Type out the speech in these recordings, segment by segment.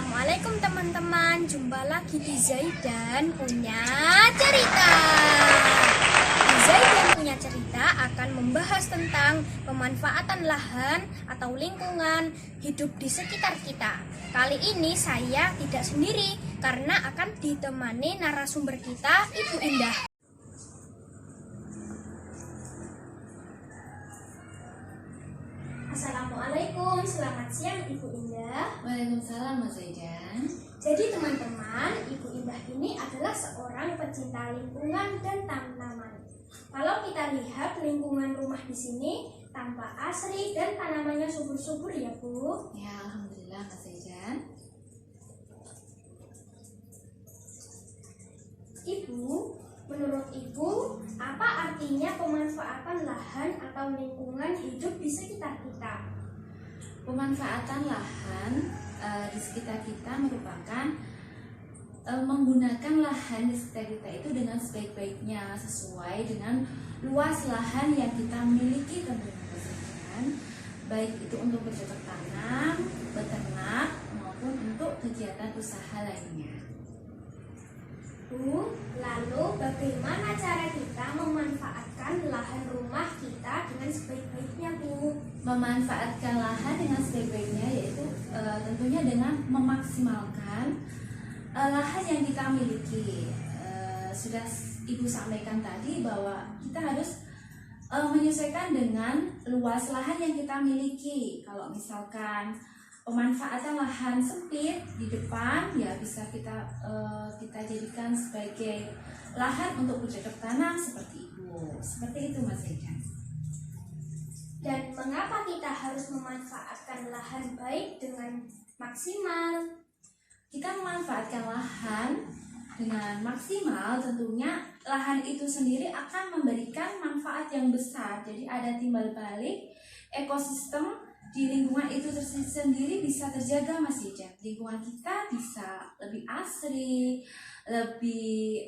Assalamualaikum teman-teman, jumpa lagi di Zaidan Punya Cerita. Di Zaidan Punya Cerita akan membahas tentang pemanfaatan lahan atau lingkungan hidup di sekitar kita. Kali ini saya tidak sendiri karena akan ditemani narasumber kita, Ibu Indah. Assalamualaikum, selamat siang Ibu Indah. Waalaikumsalam Mas Zaidan. Jadi teman-teman, Ibu Indah ini adalah seorang pecinta lingkungan dan tanaman. Kalau kita lihat lingkungan rumah di sini tampak asri dan tanamannya subur-subur ya Bu. Ya, alhamdulillah Mas Zaidan. Ibu, menurut Ibu, apa artinya pemanfaatan lahan atau lingkungan hidup di sekitar kita? Pemanfaatan lahan di sekitar kita merupakan menggunakan lahan di sekitar kita itu dengan sebaik-baiknya sesuai dengan luas lahan yang kita miliki tentunya Mas Zaidan. Baik itu untuk bercocok tanam, beternak maupun untuk kegiatan usaha lainnya. Bu, lalu bagaimana cara kita memanfaatkan lahan rumah kita dengan sebaik-baiknya Bu? Memanfaatkan lahan dengan sebaik-baiknya yaitu tentunya dengan memaksimalkan lahan yang kita miliki. Sudah Ibu sampaikan tadi bahwa kita harus menyesuaikan dengan luas lahan yang kita miliki. Kalau misalkan pemanfaatan lahan sempit di depan, ya bisa kita jadikan sebagai lahan untuk bercocok tanam seperti itu. Seperti itu Mas Zaidan. Dan mengapa kita harus memanfaatkan lahan baik dengan maksimal? Kita memanfaatkan lahan dengan maksimal, tentunya lahan itu sendiri akan memberikan manfaat yang besar. Jadi ada timbal balik, ekosistem di lingkungan itu sendiri bisa terjaga Mas Zaidan. Lingkungan kita bisa lebih asri, lebih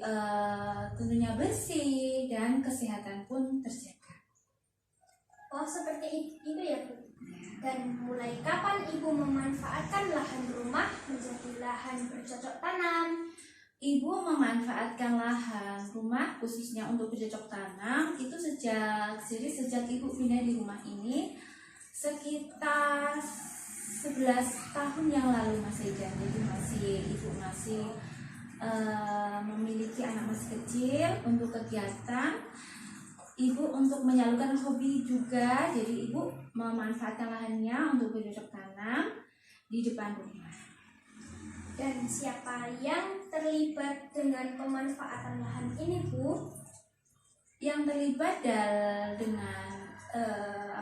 tentunya bersih, dan kesehatan pun terjaga. Oh, seperti itu ya Bu. Dan mulai kapan Ibu memanfaatkan lahan rumah menjadi lahan bercocok tanam? Ibu memanfaatkan lahan rumah khususnya untuk bercocok tanam itu sejak Ibu pindah di rumah ini sekitar 11 tahun yang lalu Mas Zaidan. Jadi Ibu masih memiliki anak masih kecil. Untuk kegiatan Ibu untuk menyalurkan hobi juga, jadi Ibu memanfaatkan lahannya untuk bercocok tanam di depan rumah. Dan siapa yang terlibat dengan pemanfaatan lahan ini Bu? Yang terlibat dengan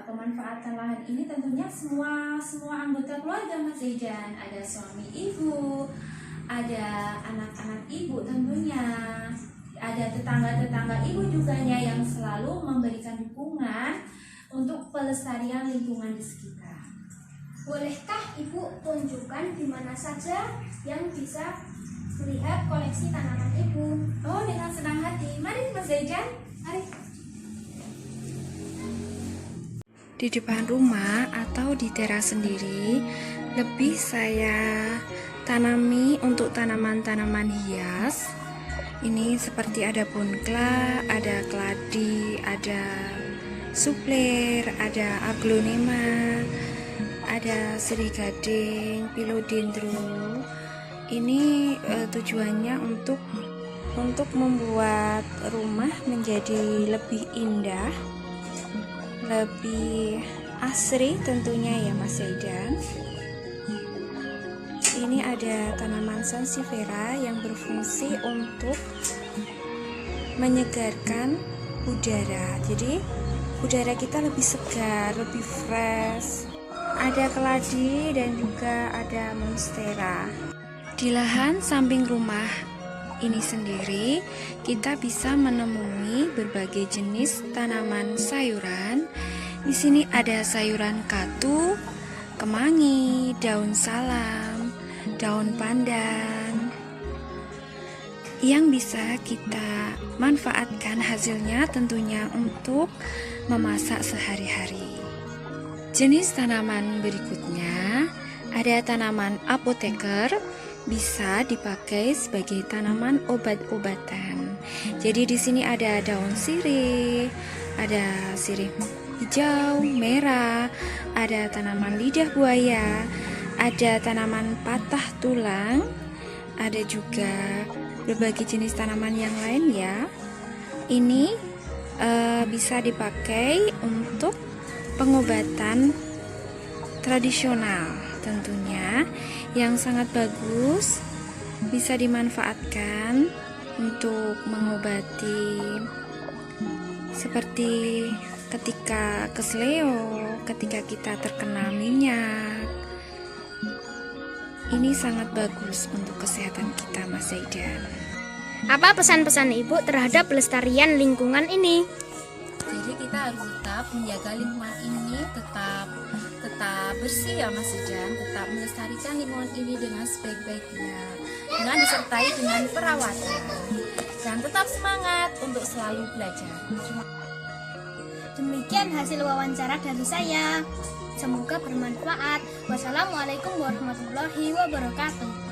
pemanfaatan lahan ini tentunya semua anggota keluarga Mas Zaidan. Ada suami Ibu, ada anak-anak Ibu tentunya. Ada tetangga-tetangga Ibu juga yang selalu memberikan dukungan untuk pelestarian lingkungan di sekitar. Bolehkah Ibu tunjukkan di mana saja yang bisa melihat koleksi tanaman Ibu? Oh, dengan senang hati. Mari Mas Zaidan, mari. Di depan rumah atau di teras sendiri, lebih saya tanami untuk tanaman-tanaman hias. Ini seperti ada bonkla, ada keladi, ada supler, ada aglonema, ada sirigading, philodendron. Ini tujuannya untuk membuat rumah menjadi lebih indah, lebih asri tentunya ya Mas Zaidan. Ini ada tanaman sansevieria yang berfungsi untuk menyegarkan udara. Jadi udara kita lebih segar, lebih fresh. Ada keladi dan juga ada monstera. Di lahan samping rumah ini sendiri kita bisa menemui berbagai jenis tanaman sayuran. Di sini ada sayuran katu, kemangi, daun salam, daun pandan yang bisa kita manfaatkan hasilnya tentunya untuk memasak sehari-hari. Jenis tanaman berikutnya Ada tanaman apoteker, bisa dipakai sebagai tanaman obat-obatan. Jadi di sini ada daun sirih, ada sirih hijau, merah, ada tanaman lidah buaya, ada tanaman patah tulang, ada juga berbagai jenis tanaman yang lain ya. Ini bisa dipakai untuk pengobatan tradisional tentunya, yang sangat bagus, bisa dimanfaatkan untuk mengobati seperti ketika kesleo, ketika kita terkena minyak. Ini sangat bagus untuk kesehatan kita, Mas Zaidan. Apa pesan-pesan Ibu terhadap pelestarian lingkungan ini? Jadi kita harus tetap menjaga lingkungan ini tetap bersih ya Mas Zaidan, tetap melestarikan lingkungan ini dengan sebaik-baiknya, dengan disertai dengan perawatan, dan tetap semangat untuk selalu belajar. Demikian hasil wawancara dari saya. Semoga bermanfaat. Wassalamualaikum warahmatullahi wabarakatuh.